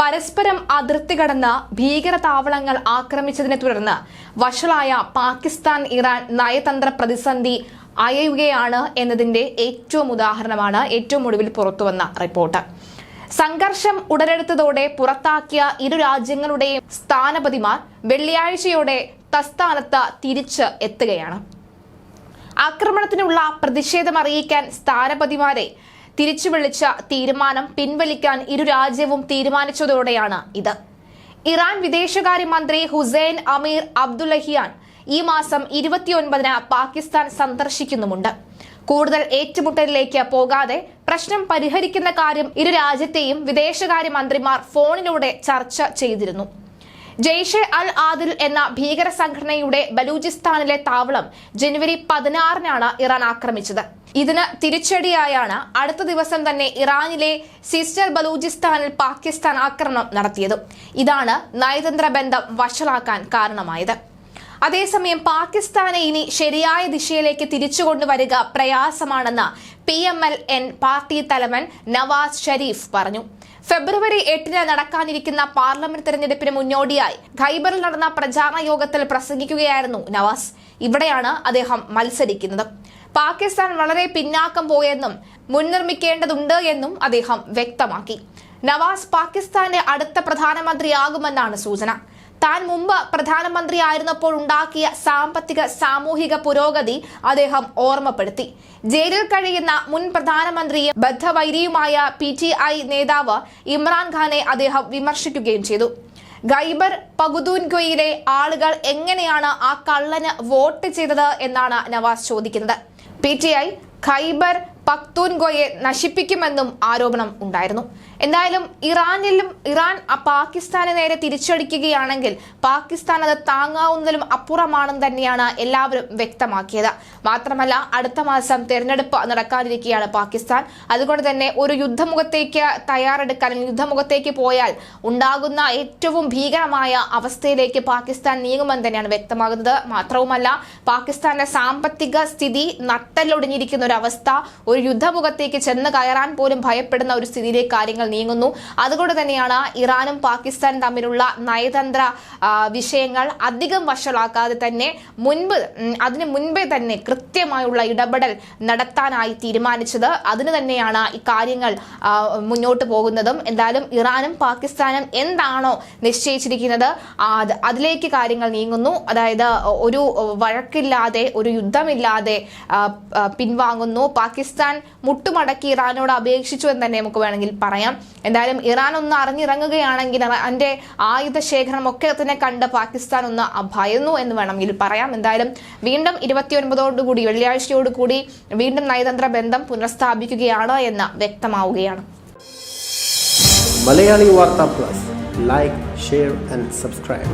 പരസ്പരം അതിർത്തി കടന്ന് ഭീകര താവളങ്ങൾ ആക്രമിച്ചതിനെ തുടർന്ന് വഷളായ പാകിസ്ഥാൻ ഇറാൻ നയതന്ത്ര പ്രതിസന്ധി അയയുകയാണ് എന്നതിന്റെ ഉദാഹരണമാണ് ഏറ്റവും ഒടുവിൽ പുറത്തുവന്ന റിപ്പോർട്ട്. സംഘർഷം ഉടലെടുത്തതോടെ പുറത്താക്കിയ ഇരു രാജ്യങ്ങളുടെയും സ്ഥാനപതിമാർ വെള്ളിയാഴ്ചയോടെ തസ്ഥാനത്ത് തിരിച്ച് എത്തുകയാണ്. ആക്രമണത്തിനുള്ള പ്രതിഷേധം അറിയിക്കാൻ സ്ഥാനപതിമാരെ തിരിച്ചു വിളിച്ച തീരുമാനം പിൻവലിക്കാൻ ഇരു രാജ്യവും തീരുമാനിച്ചതോടെയാണ് ഇത്. ഇറാൻ വിദേശകാര്യമന്ത്രി ഹുസൈൻ അമീർ അബ്ദുല്ലഹിയാൻ ഈ മാസം 29-ന് പാകിസ്ഥാൻ സന്ദർശിക്കുന്നുമുണ്ട്. കൂടുതൽ ഏറ്റുമുട്ടലിലേക്ക് പോകാതെ പ്രശ്നം പരിഹരിക്കുന്ന കാര്യം ഇരു രാജ്യത്തെയും വിദേശകാര്യമന്ത്രിമാർ ഫോണിലൂടെ ചർച്ച ചെയ്തിരുന്നു. ജെയ്ഷെ അൽ ആദിൽ എന്ന ഭീകര സംഘടനയുടെ ബലൂചിസ്ഥാനിലെ താവളം ജനുവരി 16-നാണ് ഇറാൻ ആക്രമിച്ചത്. ഇതിന് തിരിച്ചടിയായാണ് അടുത്ത ദിവസം തന്നെ ഇറാനിലെ സിസ്റ്റർ ബലൂചിസ്ഥാനിൽ പാകിസ്ഥാൻ ആക്രമണം നടത്തിയത്. ഇതാണ് നയതന്ത്ര ബന്ധം വഷളാക്കാൻ കാരണമായത്. അതേസമയം പാകിസ്ഥാനെ ഇനി ശരിയായ ദിശയിലേക്ക് തിരിച്ചുകൊണ്ടുവരിക പ്രയാസമാണെന്ന് PMLN പാർട്ടി തലവൻ നവാസ് ഷരീഫ് പറഞ്ഞു. ഫെബ്രുവരി 8-ന് നടക്കാനിരിക്കുന്ന പാർലമെന്റ് തെരഞ്ഞെടുപ്പിന് മുന്നോടിയായി ഖൈബറിൽ നടന്ന പ്രചാരണ യോഗത്തിൽ പ്രസംഗിക്കുകയായിരുന്നു നവാസ്. ഇവിടെയാണ് അദ്ദേഹം മത്സരിക്കുന്നത്. പാകിസ്ഥാൻ വളരെ പിന്നാക്കം പോയെന്നും മുൻനിർമ്മിക്കേണ്ടതുണ്ട് എന്നും അദ്ദേഹം വ്യക്തമാക്കി. നവാസ് പാകിസ്ഥാന്റെ അടുത്ത പ്രധാനമന്ത്രിയാകുമെന്നാണ് സൂചന. താൻ മുമ്പ് പ്രധാനമന്ത്രിയായിരുന്നപ്പോൾ ഉണ്ടാക്കിയ സാമ്പത്തിക സാമൂഹിക പുരോഗതി അദ്ദേഹം ഓർമ്മപ്പെടുത്തി. ജയിലിൽ കഴിയുന്ന മുൻ പ്രധാനമന്ത്രിയും ബദ്ധവൈരിയുമായ PTI നേതാവ് ഇമ്രാൻഖാനെ അദ്ദേഹം വിമർശിക്കുകയും ചെയ്തു. ഖൈബർ പഖ്തൂൻഖ്വയിലെ ആളുകൾ എങ്ങനെയാണ് ആ കള്ളന് വോട്ട് ചെയ്തത് എന്നാണ് നവാസ് ചോദിക്കുന്നത്. PTI ഖൈബർ പഖ്തൂൻഖ്വയെ നശിപ്പിക്കുമെന്നും ആരോപണം ഉണ്ടായിരുന്നു. എന്തായാലും ഇറാൻ പാകിസ്ഥാന് നേരെ തിരിച്ചടിക്കുകയാണെങ്കിൽ പാകിസ്ഥാൻ അത് താങ്ങാവുന്നതിലും അപ്പുറമാണെന്ന് തന്നെയാണ് എല്ലാവരും വ്യക്തമാക്കിയത്. മാത്രമല്ല അടുത്ത മാസം തെരഞ്ഞെടുപ്പ് നടക്കാനിരിക്കുകയാണ് പാകിസ്ഥാൻ. അതുകൊണ്ട് തന്നെ ഒരു യുദ്ധമുഖത്തേക്ക് തയ്യാറെടുക്കാൻ, യുദ്ധമുഖത്തേക്ക് പോയാൽ ഉണ്ടാകുന്ന ഏറ്റവും ഭീകരമായ അവസ്ഥയിലേക്ക് പാകിസ്ഥാൻ നീങ്ങുമെന്ന് തന്നെയാണ് വ്യക്തമാകുന്നത്. മാത്രവുമല്ല പാകിസ്ഥാന്റെ സാമ്പത്തിക സ്ഥിതി നട്ടലൊടിഞ്ഞിരിക്കുന്ന ഒരു അവസ്ഥ, ഒരു യുദ്ധമുഖത്തേക്ക് ചെന്ന് കയറാൻ പോലും ഭയപ്പെടുന്ന ഒരു സ്ഥിതിയിലേക്ക് കാര്യങ്ങൾ നീങ്ങുന്നു. അതുകൊണ്ട് തന്നെയാണ് ഇറാനും പാകിസ്ഥാനും തമ്മിലുള്ള നയതന്ത്ര വിഷയങ്ങൾ അധികം വഷളാക്കാതെ തന്നെ അതിനു മുൻപേ തന്നെ കൃത്യമായുള്ള ഇടപെടൽ നടത്താനായി തീരുമാനിച്ചത്. അതിന് തന്നെയാണ് ഈ കാര്യങ്ങൾ മുന്നോട്ട് പോകുന്നതും. എന്തായാലും ഇറാനും പാകിസ്ഥാനും എന്താണോ നിശ്ചയിച്ചിരിക്കുന്നത് അതിലേക്ക് കാര്യങ്ങൾ നീങ്ങുന്നു. അതായത് ഒരു വഴക്കില്ലാതെ, ഒരു യുദ്ധമില്ലാതെ പിൻവാങ്ങുന്നു. പാകിസ്ഥാൻ മുട്ടുമടക്കി ഇറാനോട് അപേക്ഷിച്ചു എന്ന് തന്നെ നമുക്ക് വേണമെങ്കിൽ പറയാം. എന്തായാലും ഇറാൻ ഒന്ന് അറിഞ്ഞിറങ്ങുകയാണെങ്കിൽ അതിന്റെ ആയുധ ശേഖരം ഒക്കെ തന്നെ കണ്ട് പാകിസ്ഥാൻ ഒന്ന് ഭയന്നു എന്ന് വേണമെങ്കിൽ പറയാം. എന്തായാലും വീണ്ടും 29-ഓടുകൂടി വെള്ളിയാഴ്ചയോടുകൂടി വീണ്ടും നയതന്ത്ര ബന്ധം പുനഃസ്ഥാപിക്കുകയാണ് എന്ന് വ്യക്തമാവുകയാണ്. മലയാളി വാർത്ത plus, like, share and subscribe.